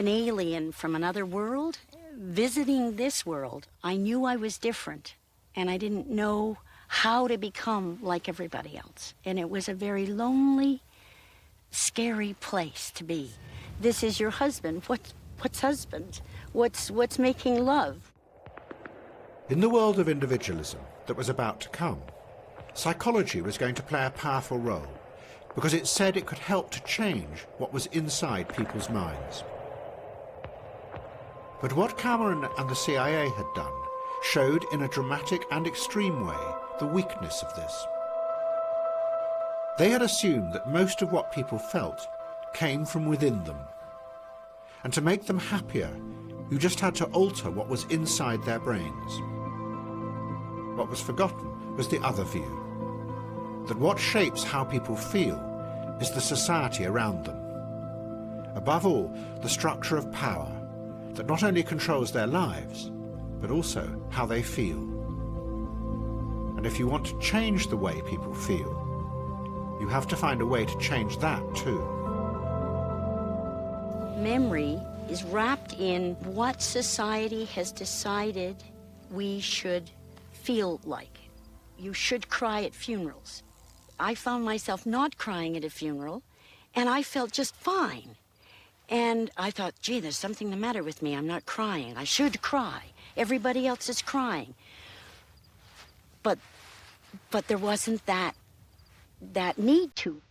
alien from another world. Visiting this world, I knew I was different, and I didn't know how to become like everybody else. And it was a very lonely, scary place to be. This is your husband. What's husband? What's making love? In the world of individualism that was about to come, psychology was going to play a powerful role because it said it could help to change what was inside people's minds. But what Cameron and the CIA had done showed in a dramatic and extreme way the weakness of this. They had assumed that most of what people felt came from within them. And to make them happier, you just had to alter what was inside their brains. What was forgotten was the other view, that what shapes how people feel is the society around them. Above all, the structure of power that not only controls their lives, but also how they feel. And if you want to change the way people feel, you have to find a way to change that too. Memory is wrapped in what society has decided we should feel like. You should cry at funerals. I found myself not crying at a funeral, and I felt just fine. And I thought, gee, there's something the matter with me. I'm not crying. I should cry. Everybody else is crying. But there wasn't that need to.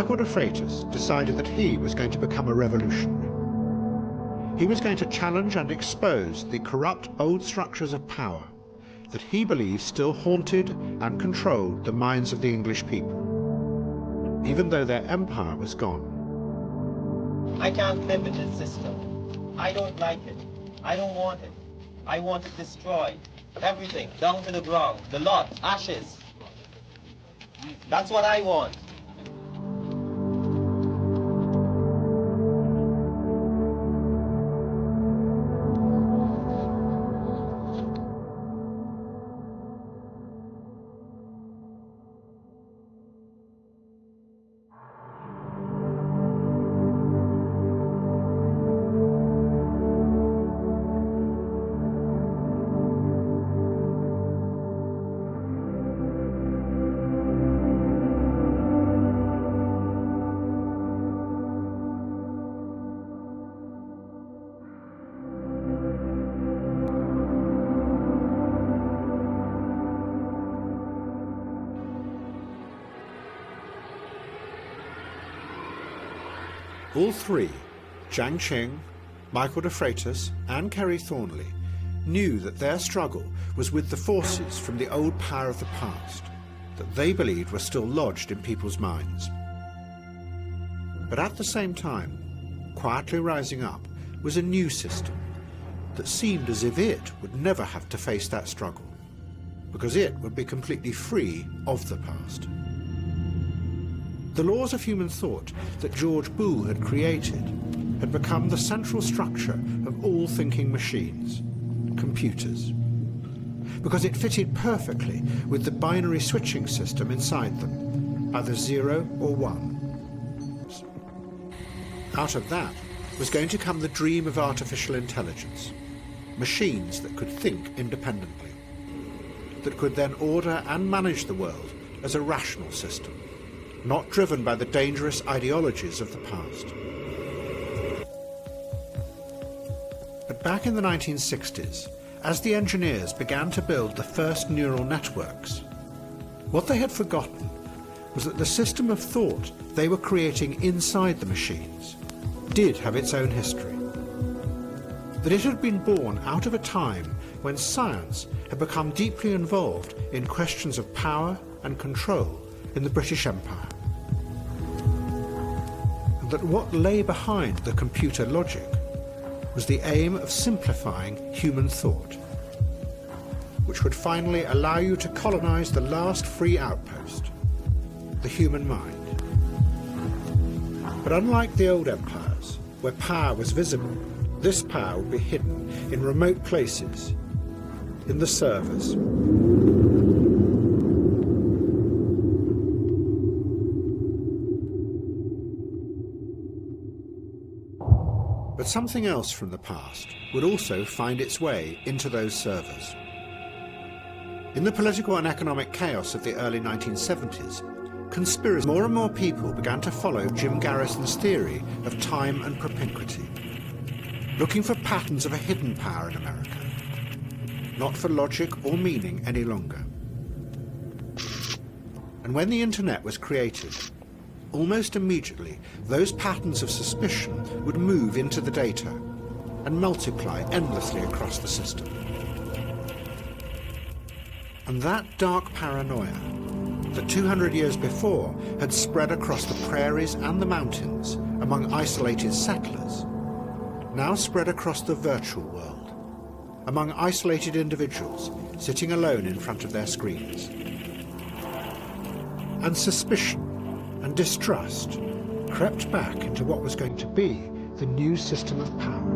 Michael de Freitas decided that he was going to become a revolutionary. He was going to challenge and expose the corrupt old structures of power that he believed still haunted and controlled the minds of the English people, even though their empire was gone. I can't live in this system. I don't like it. I don't want it. I want it destroyed. Everything, down to the ground, the lot, ashes. That's what I want. All three, Jiang Qing, Michael de Freitas and Kerry Thornley, knew that their struggle was with the forces from the old power of the past that they believed were still lodged in people's minds. But at the same time, quietly rising up was a new system that seemed as if it would never have to face that struggle, because it would be completely free of the past. The laws of human thought that George Boole had created had become the central structure of all thinking machines, computers, because it fitted perfectly with the binary switching system inside them, either 0 or 1. Out of that was going to come the dream of artificial intelligence, machines that could think independently, that could then order and manage the world as a rational system, not driven by the dangerous ideologies of the past. But back in the 1960s, as the engineers began to build the first neural networks, what they had forgotten was that the system of thought they were creating inside the machines did have its own history. That it had been born out of a time when science had become deeply involved in questions of power and control in the British Empire. And that what lay behind the computer logic was the aim of simplifying human thought, which would finally allow you to colonize the last free outpost, the human mind. But unlike the old empires, where power was visible, this power would be hidden in remote places, in the servers. But something else from the past would also find its way into those servers. In the political and economic chaos of the early 1970s, more and more people began to follow Jim Garrison's theory of time and propinquity, looking for patterns of a hidden power in America, not for logic or meaning any longer. And when the internet was created, almost immediately, those patterns of suspicion would move into the data and multiply endlessly across the system. And that dark paranoia that 200 years before had spread across the prairies and the mountains among isolated settlers, now spread across the virtual world, among isolated individuals sitting alone in front of their screens. And suspicion and distrust crept back into what was going to be the new system of power.